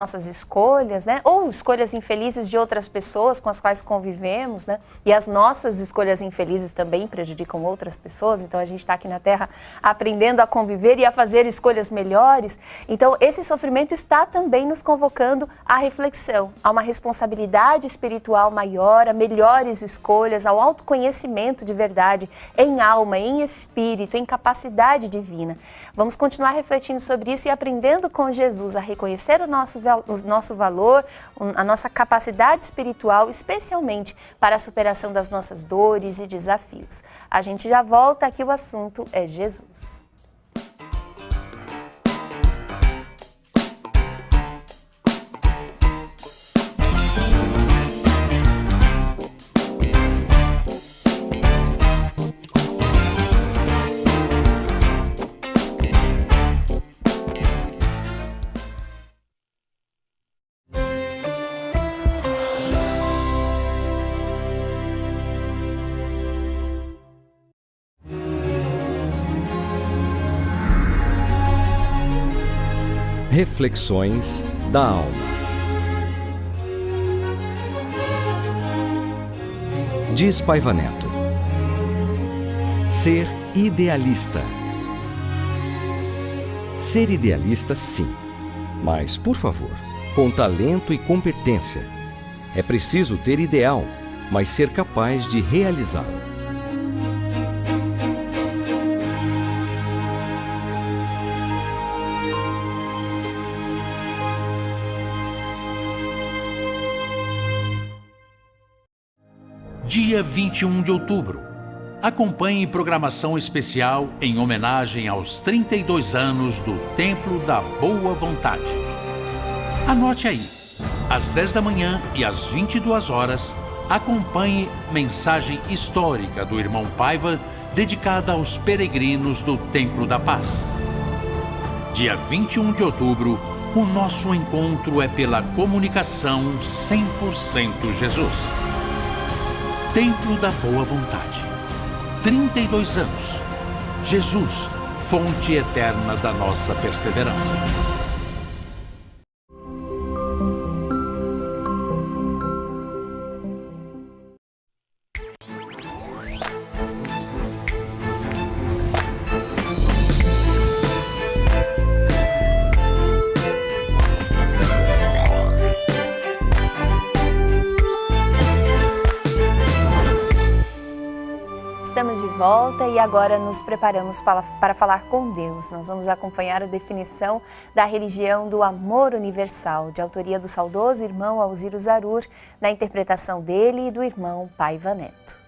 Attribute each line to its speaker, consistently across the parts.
Speaker 1: nossas escolhas, né? Ou escolhas infelizes de outras pessoas com as quais convivemos, né? E as nossas escolhas infelizes também prejudicam outras pessoas. Então a gente está aqui na Terra aprendendo a conviver e a fazer escolhas melhores. Então esse sofrimento está também nos convocando à reflexão, a uma responsabilidade espiritual maior, a melhores escolhas, ao autoconhecimento de verdade, em alma, em espírito, em capacidade divina. Vamos continuar refletindo sobre isso e aprendendo com Jesus a reconhecer o nosso valor, a nossa capacidade espiritual, especialmente para a superação das nossas dores e desafios. A gente já volta, aqui o assunto é Jesus.
Speaker 2: Reflexões da alma. Diz Paiva Neto: ser idealista. Ser idealista, sim, mas, por favor, com talento e competência. É preciso ter ideal, mas ser capaz de realizá-lo.
Speaker 3: Dia 21 de outubro. Acompanhe programação especial em homenagem aos 32 anos do Templo da Boa Vontade. Anote aí, às 10 da manhã e às 22 horas, acompanhe mensagem histórica do irmão Paiva dedicada aos peregrinos do Templo da Paz. Dia 21 de outubro, o nosso encontro é pela comunicação 100% Jesus. Templo da Boa Vontade. 32 anos. Jesus, fonte eterna da nossa perseverança.
Speaker 1: Estamos de volta e agora nos preparamos para falar com Deus. Nós vamos acompanhar a definição da religião do amor universal, de autoria do saudoso irmão Alziro Zarur, na interpretação dele e do irmão Paiva Neto.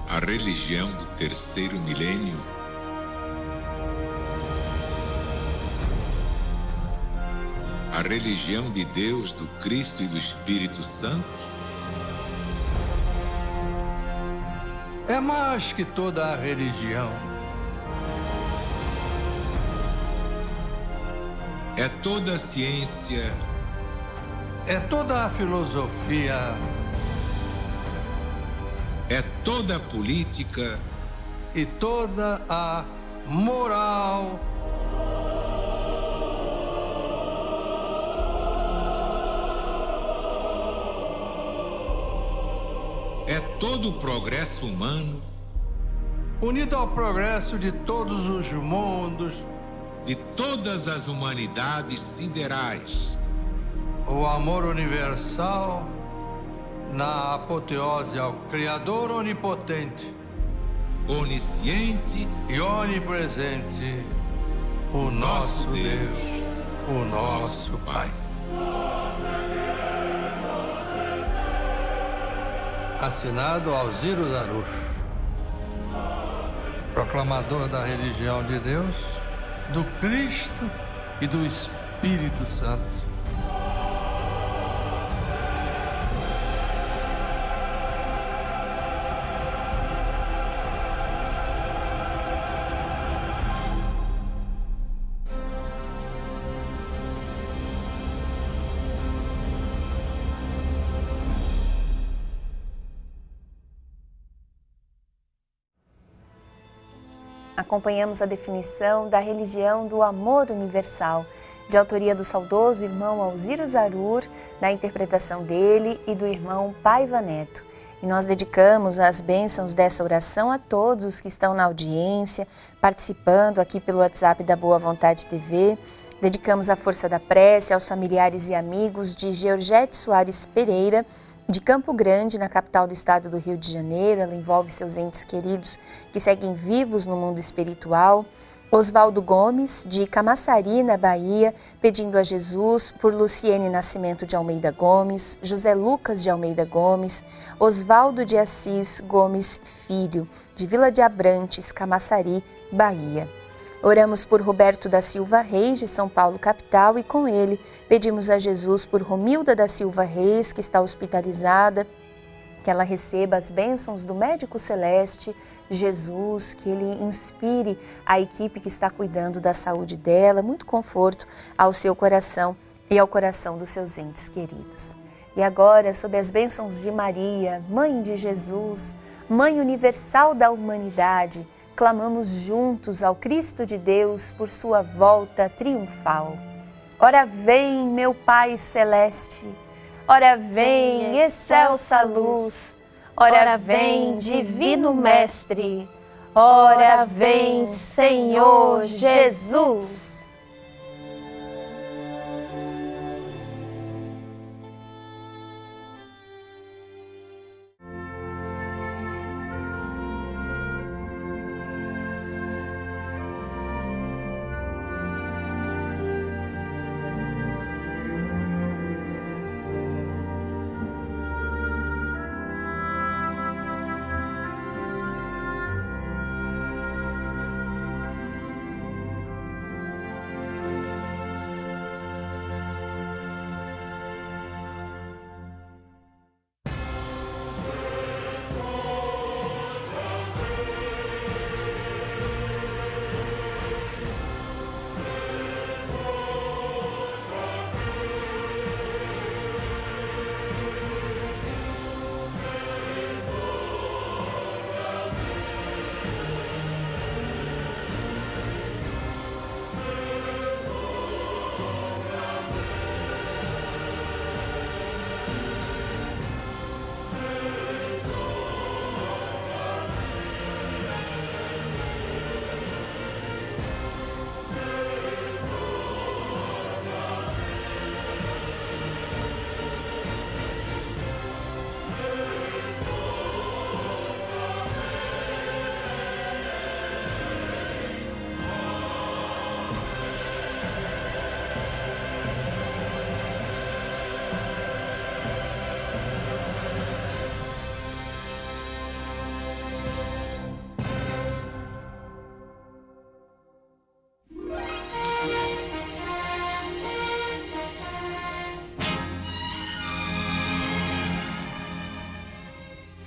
Speaker 4: a religião do terceiro milênio? A religião de Deus, do Cristo e do Espírito Santo?
Speaker 5: É mais que toda a religião.
Speaker 4: É toda a ciência.
Speaker 5: É toda a filosofia.
Speaker 4: É toda a política.
Speaker 5: E toda a moral.
Speaker 4: É todo o progresso humano.
Speaker 5: Unido ao progresso de todos os mundos.
Speaker 4: De todas as humanidades siderais.
Speaker 5: O amor universal na apoteose ao Criador onipotente.
Speaker 4: Onisciente
Speaker 5: e onipresente, o nosso Deus, o nosso Pai. Assinado Alziro Zaruch, proclamador da religião de Deus, do Cristo e do Espírito Santo.
Speaker 1: Acompanhamos a definição da religião do amor universal, de autoria do saudoso irmão Alziro Zaruch, na interpretação dele e do irmão Paiva Neto. E nós dedicamos as bênçãos dessa oração a todos os que estão na audiência, participando aqui pelo WhatsApp da Boa Vontade TV. Dedicamos a força da prece aos familiares e amigos de Georgette Soares Pereira, de Campo Grande, na capital do estado do Rio de Janeiro. Ela envolve seus entes queridos que seguem vivos no mundo espiritual. Oswaldo Gomes, de Camaçari, na Bahia, pedindo a Jesus por Luciene Nascimento de Almeida Gomes, José Lucas de Almeida Gomes, Oswaldo de Assis Gomes Filho, de Vila de Abrantes, Camaçari, Bahia. Oramos por Roberto da Silva Reis, de São Paulo, capital, e com ele pedimos a Jesus por Romilda da Silva Reis, que está hospitalizada, que ela receba as bênçãos do médico celeste, Jesus, que ele inspire a equipe que está cuidando da saúde dela, muito conforto ao seu coração e ao coração dos seus entes queridos. E agora, sob as bênçãos de Maria, Mãe de Jesus, Mãe universal da humanidade, clamamos juntos ao Cristo de Deus por sua volta triunfal. Ora vem, meu Pai celeste, ora vem, excelsa luz, ora vem, divino Mestre, ora vem, Senhor Jesus.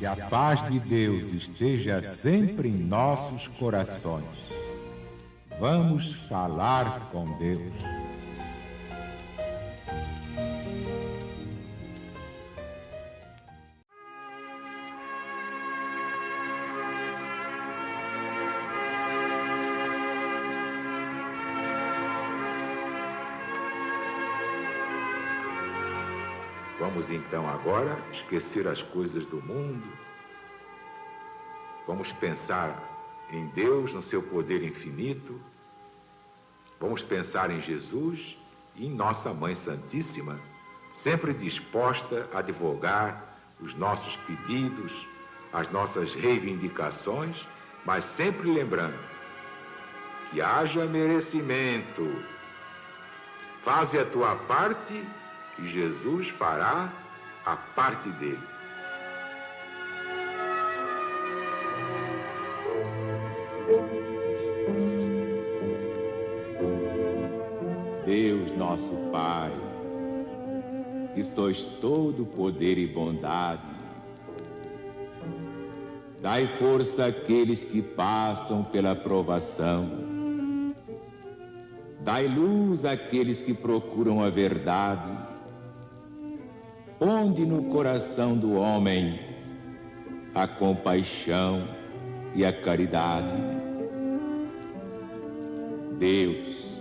Speaker 6: Que a paz de Deus esteja sempre em nossos corações. Vamos falar com Deus.
Speaker 4: Vamos então agora esquecer as coisas do mundo. Vamos pensar em Deus, no seu poder infinito. Vamos pensar em Jesus e em Nossa Mãe Santíssima, sempre disposta a divulgar os nossos pedidos, as nossas reivindicações, mas sempre lembrando que haja merecimento. Faze a tua parte e Jesus fará a parte dele.
Speaker 6: Deus nosso Pai, que sois todo poder e bondade, dai força àqueles que passam pela provação. Dai luz àqueles que procuram a verdade. Ponde no coração do homem a compaixão e a caridade. Deus,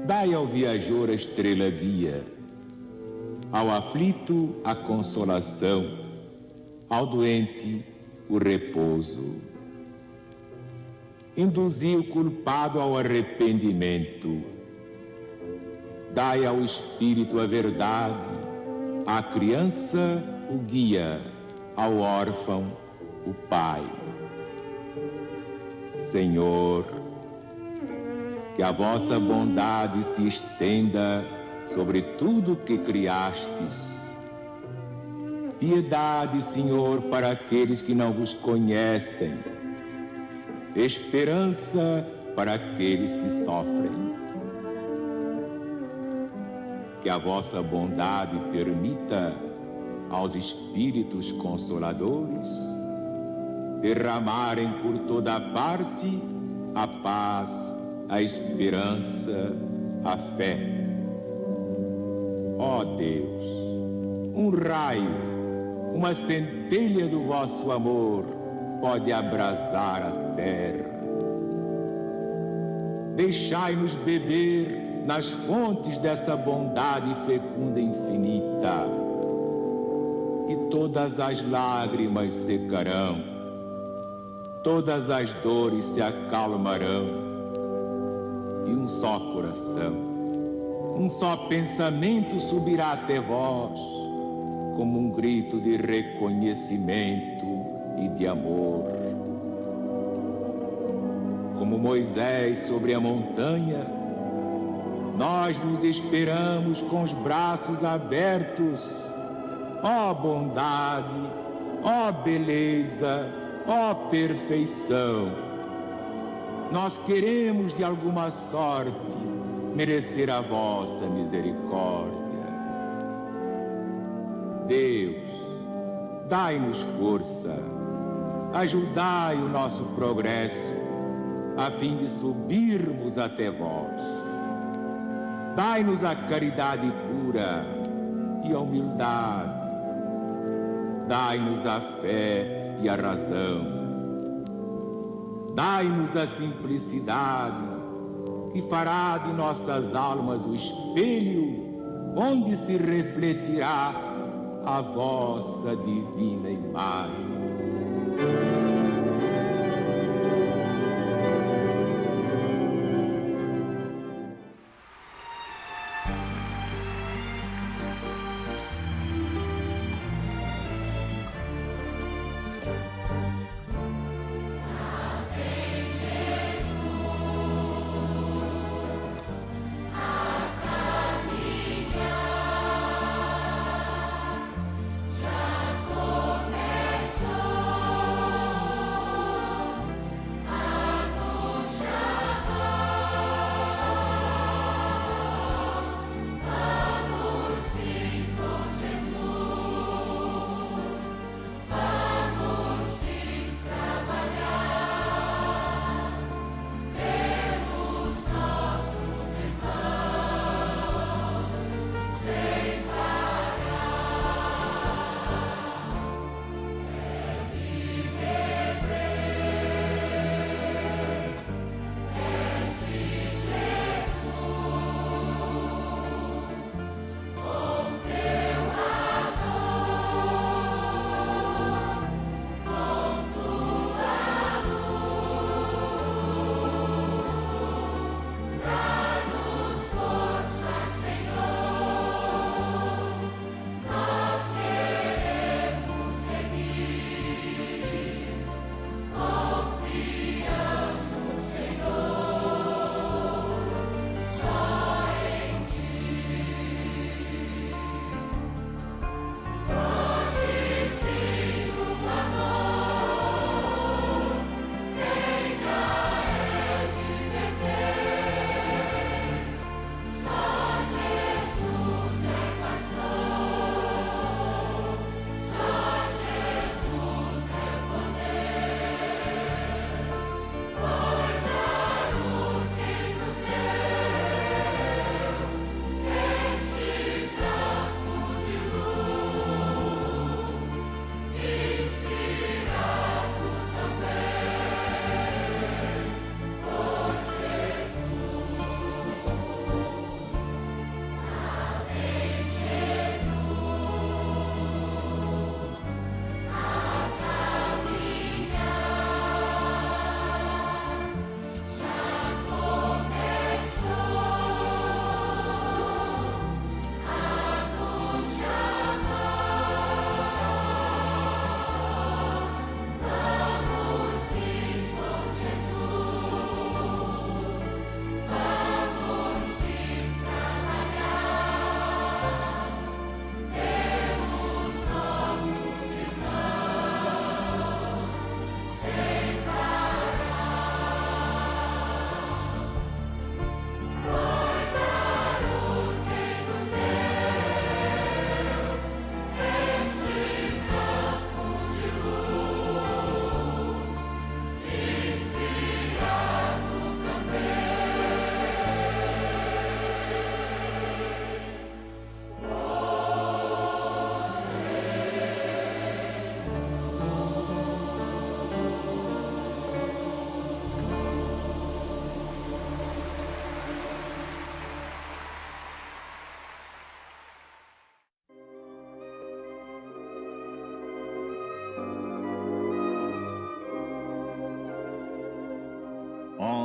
Speaker 6: dai ao viajor a estrela guia, ao aflito a consolação, ao doente o repouso. Induzi o culpado ao arrependimento. Dai ao espírito a verdade, à criança o guia, ao órfão o pai. Senhor, que a vossa bondade se estenda sobre tudo que criastes. Piedade, Senhor, para aqueles que não vos conhecem. Esperança para aqueles que sofrem. Que a vossa bondade permita aos espíritos consoladores derramarem por toda parte a paz, a esperança, a fé. Ó Deus, um raio, uma centelha do vosso amor pode abrasar a terra. Deixai-nos beber nas fontes dessa bondade fecunda e infinita, e todas as lágrimas secarão, todas as dores se acalmarão, e um só coração, um só pensamento subirá até vós, como um grito de reconhecimento e de amor. Como Moisés sobre a montanha, nós nos esperamos com os braços abertos. Ó bondade, ó beleza, ó perfeição. Nós queremos de alguma sorte merecer a vossa misericórdia. Deus, dai-nos força, ajudai o nosso progresso, a fim de subirmos até vós. Dai-nos a caridade pura e a humildade. Dai-nos a fé e a razão. Dai-nos a simplicidade, que fará de nossas almas o espelho onde se refletirá a vossa divina imagem.
Speaker 7: Já começou.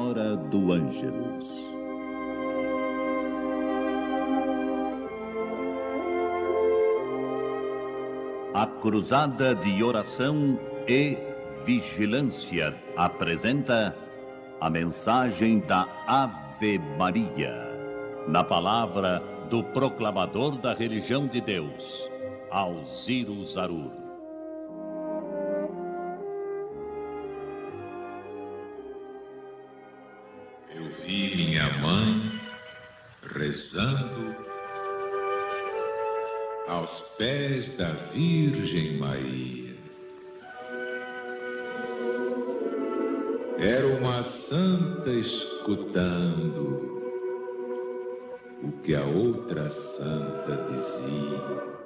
Speaker 7: Senhora do Ângelus. A Cruzada de Oração e Vigilância apresenta a mensagem da Ave Maria, na palavra do proclamador da religião de Deus, Alziro Zarur.
Speaker 4: Eu vi minha mãe rezando aos pés da Virgem Maria. Era uma santa escutando o que a outra santa dizia.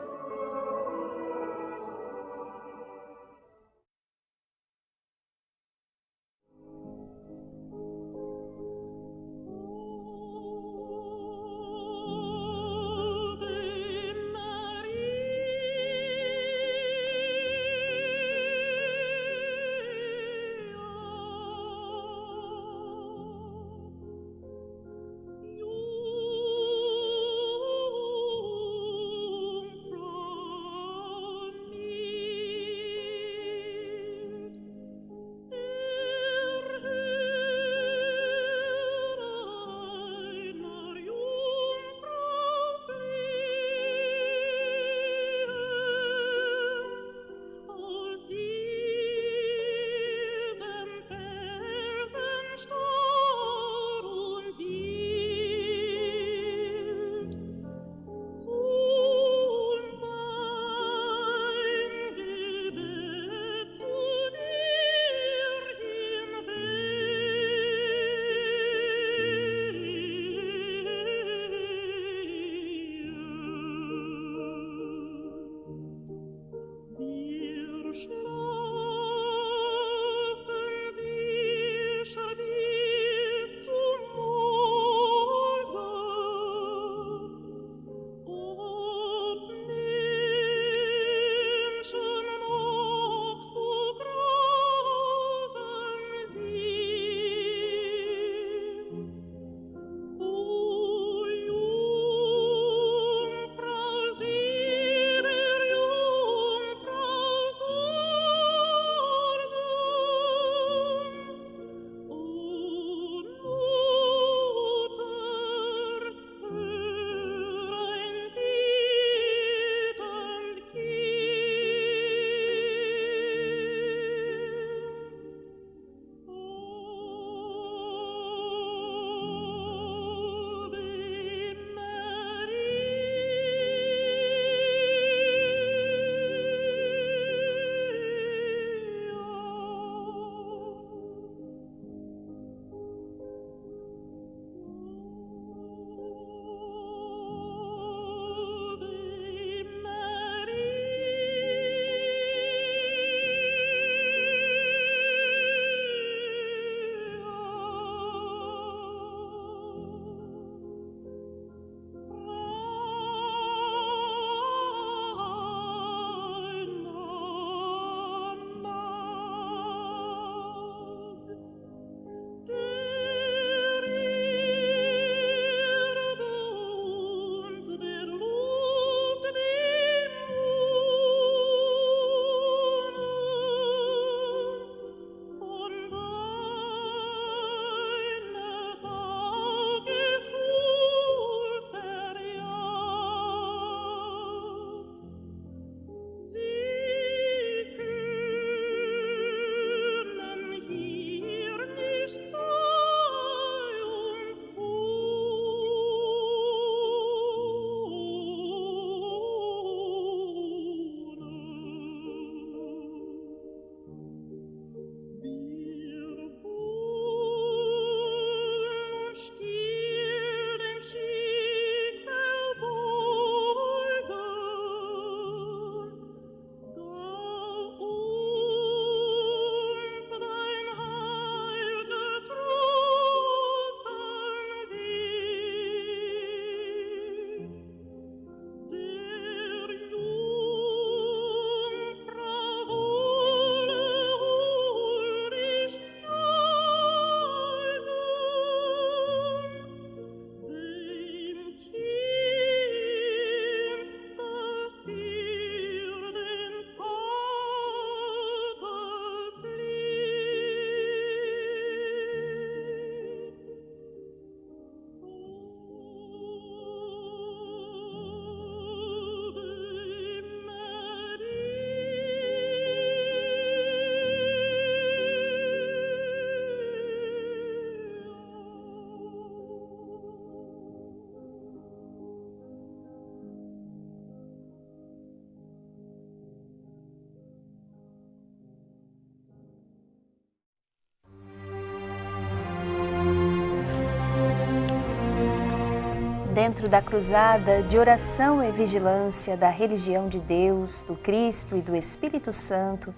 Speaker 1: dentro da cruzada de oração e vigilância da religião de Deus, do Cristo e do Espírito Santo,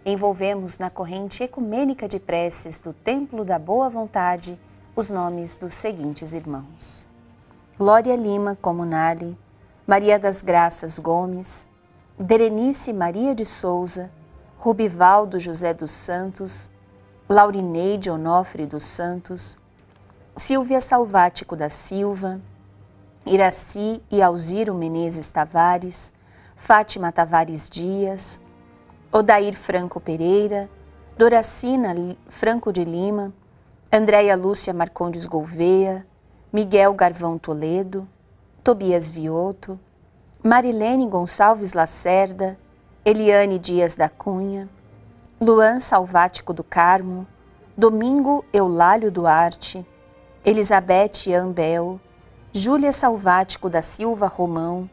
Speaker 1: envolvemos na corrente ecumênica de preces do Templo da Boa Vontade os nomes dos seguintes irmãos: Glória Lima Comunale, Maria das Graças Gomes, Berenice Maria de Souza, Rubivaldo José dos Santos, Laurineide Onofre dos Santos, Silvia Salvático da Silva, Iraci e Alziro Menezes Tavares, Fátima Tavares Dias, Odair Franco Pereira, Doracina Franco de Lima, Andréia Lúcia Marcondes Gouveia, Miguel Garvão Toledo, Tobias Vioto, Marilene Gonçalves Lacerda, Eliane Dias da Cunha, Luan Salvático do Carmo, Domingo Eulálio Duarte, Elizabeth Ambel, Júlia Salvático da Silva Romão,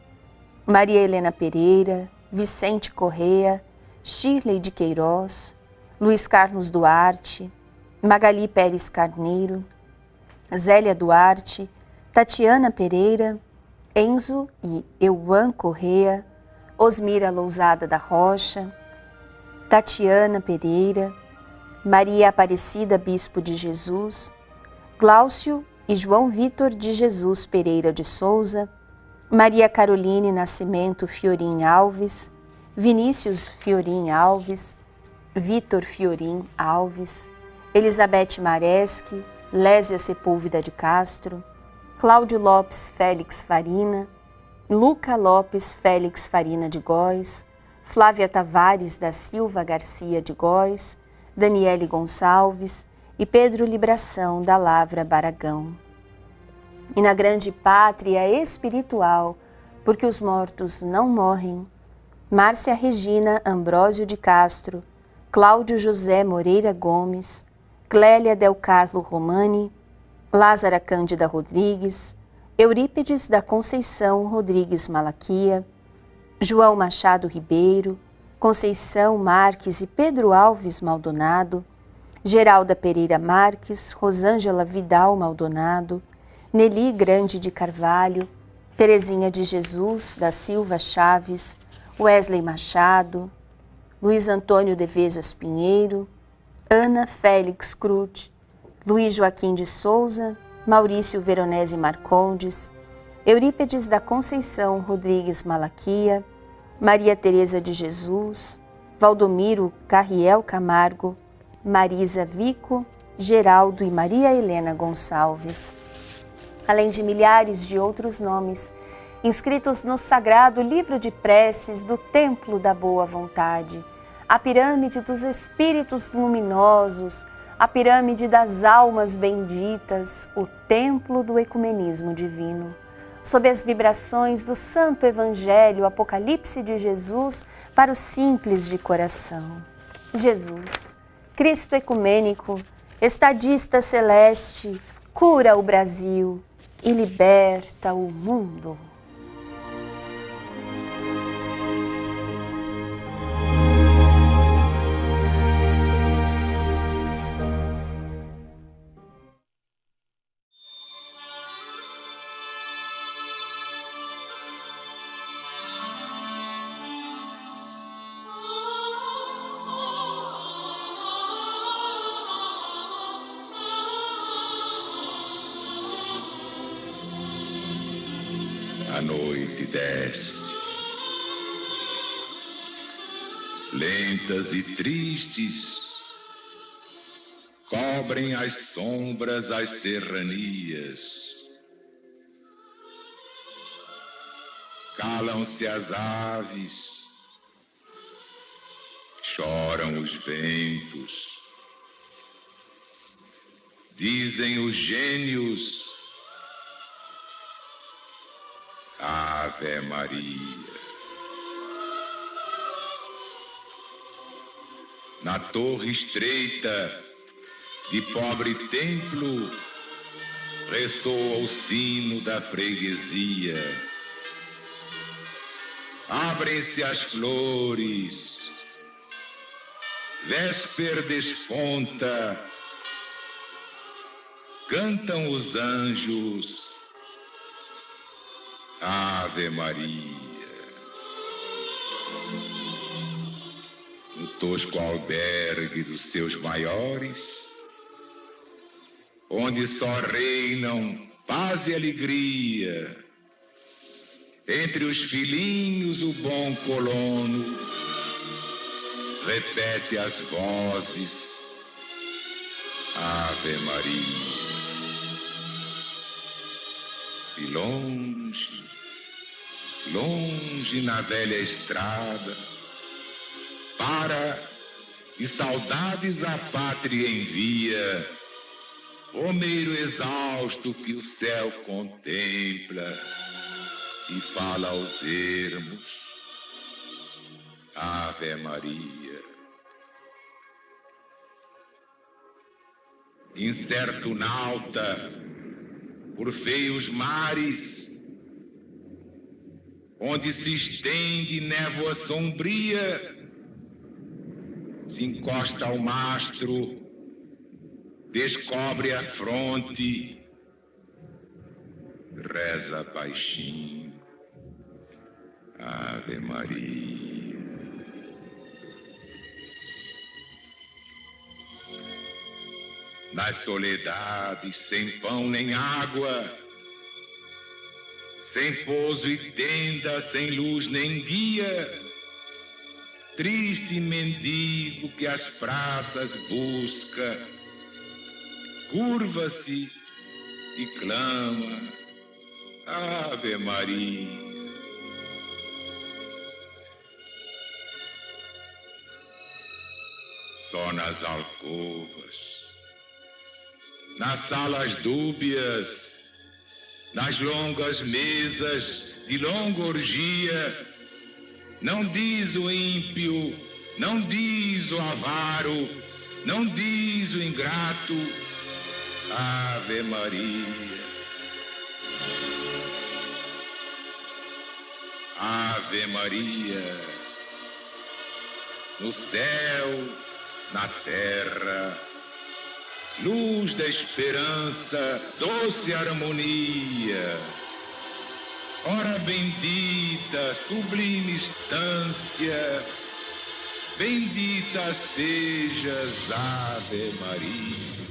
Speaker 1: Maria Helena Pereira, Vicente Correa, Shirley de Queiroz, Luiz Carlos Duarte, Magali Pérez Carneiro, Zélia Duarte, Tatiana Pereira, Enzo e Euan Correa, Osmira Lousada da Rocha, Tatiana Pereira, Maria Aparecida Bispo de Jesus, Gláucio e João Vitor de Jesus Pereira de Souza, Maria Caroline Nascimento Fiorim Alves, Vinícius Fiorim Alves, Vitor Fiorim Alves, Elizabeth Mareschi, Lésia Sepúlveda de Castro, Cláudio Lopes Félix Farina, Luca Lopes Félix Farina de Góes, Flávia Tavares da Silva Garcia de Góes, Daniele Gonçalves e Pedro Libração da Lavra Baragão. E na grande pátria espiritual, porque os mortos não morrem, Márcia Regina Ambrósio de Castro, Cláudio José Moreira Gomes, Clélia Del Carlo Romani, Lázara Cândida Rodrigues, Eurípedes da Conceição Rodrigues Malaquia, João Machado Ribeiro, Conceição Marques e Pedro Alves Maldonado, Geralda Pereira Marques, Rosângela Vidal Maldonado, Nelly Grande de Carvalho, Terezinha de Jesus da Silva Chaves, Wesley Machado, Luiz Antônio de Vezas Pinheiro, Ana Félix Cruz, Luiz Joaquim de Souza, Maurício Veronese Marcondes, Eurípedes da Conceição Rodrigues Malaquia, Maria Tereza de Jesus, Valdomiro Carriel Camargo, Marisa Vico, Geraldo e Maria Helena Gonçalves, além de milhares de outros nomes inscritos no sagrado livro de preces do Templo da Boa Vontade, a pirâmide dos espíritos luminosos, a pirâmide das almas benditas, o templo do ecumenismo divino, sob as vibrações do Santo Evangelho Apocalipse de Jesus para os simples de coração. Jesus, Cristo ecumênico, estadista celeste, cura o Brasil e liberta o mundo.
Speaker 4: A noite desce, lentas e tristes, cobrem as sombras as serranias, calam-se as aves, choram os ventos, dizem os gênios, Ave Maria. Na torre estreita de pobre templo ressoa o sino da freguesia. Abrem-se as flores, Vésper desponta, cantam os anjos, Ave Maria. No tosco albergue dos seus maiores, onde só reinam paz e alegria, entre os filhinhos o bom colono repete as vozes, Ave Maria. E longe, longe na velha estrada, para e saudades a pátria envia, Homeiro exausto que o céu contempla e fala aos ermos, Ave Maria. Incerto nauta por feios mares, onde se estende névoa sombria, se encosta ao mastro, descobre a fronte, reza baixinho, Ave Maria. Nas soledades, sem pão nem água, sem pouso e tenda, sem luz nem guia, triste mendigo que as praças busca, curva-se e clama, Ave Maria. Só nas alcovas, nas salas dúbias, nas longas mesas de longa orgia, não diz o ímpio, não diz o avaro, não diz o ingrato, Ave Maria. Ave Maria. No céu, na terra, luz da esperança, doce harmonia. Ora bendita, sublime instância, bendita sejas, Ave Maria.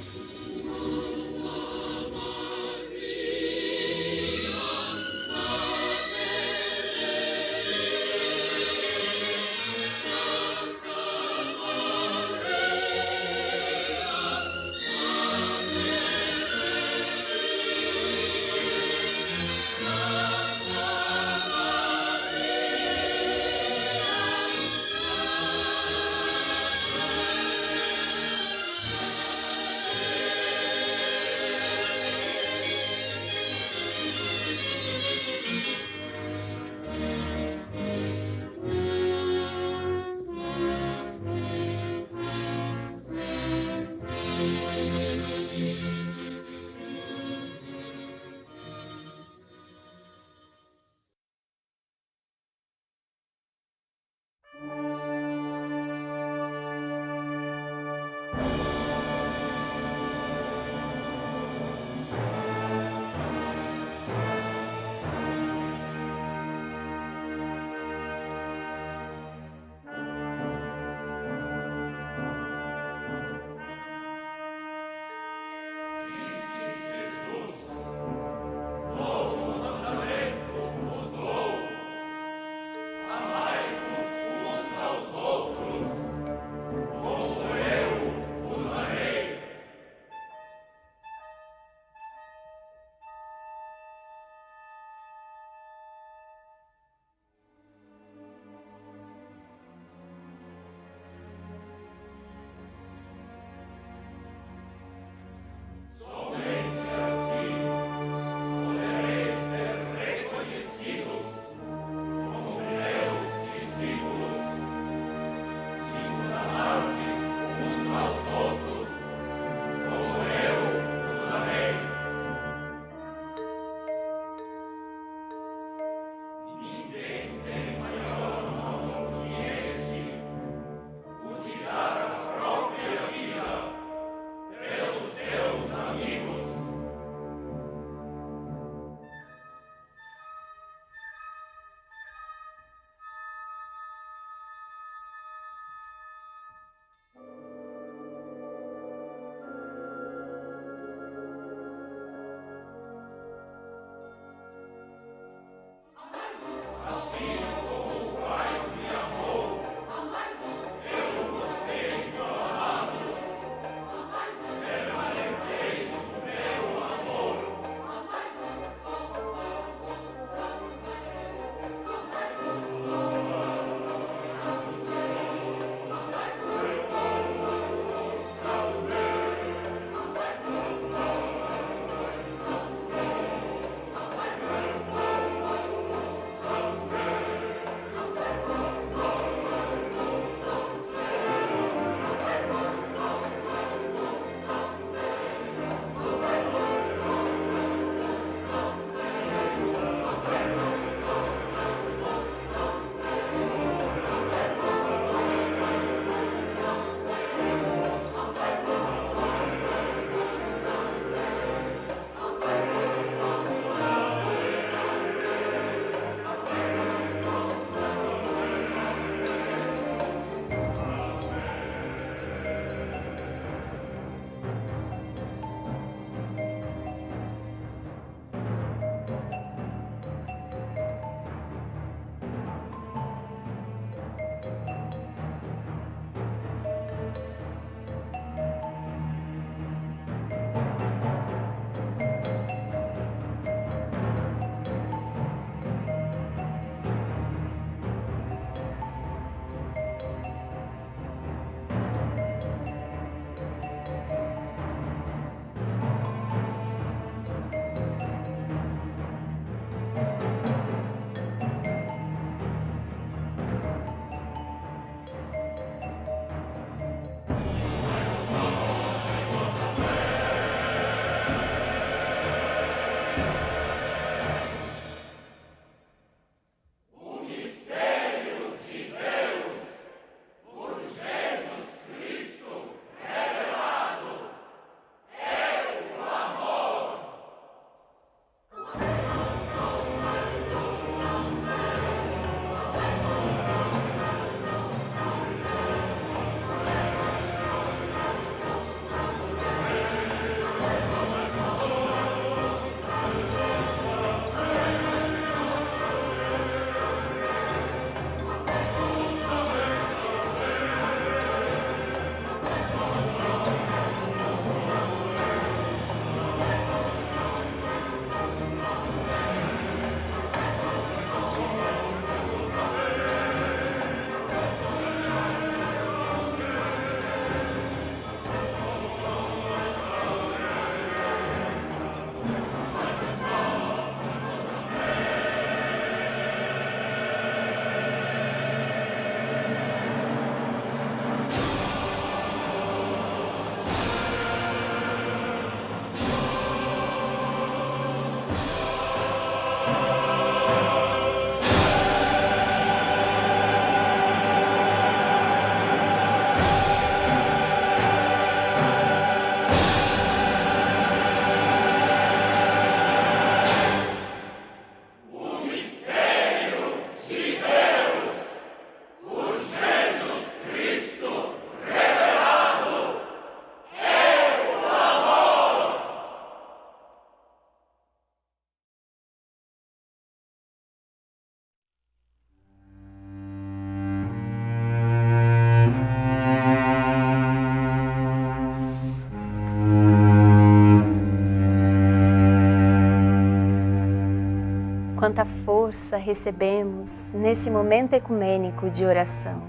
Speaker 1: força recebemos nesse momento ecumênico de oração.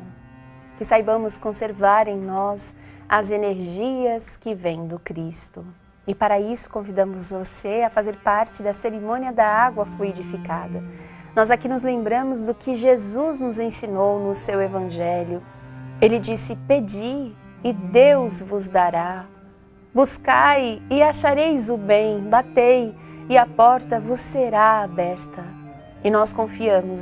Speaker 1: Que saibamos conservar em nós as energias que vêm do Cristo. E para isso convidamos você a fazer parte da cerimônia da água fluidificada. Nós aqui nos lembramos do que Jesus nos ensinou no seu Evangelho. Ele disse: pedi e Deus vos dará. Buscai e achareis o bem, batei e a porta vos será aberta. E nós confiamos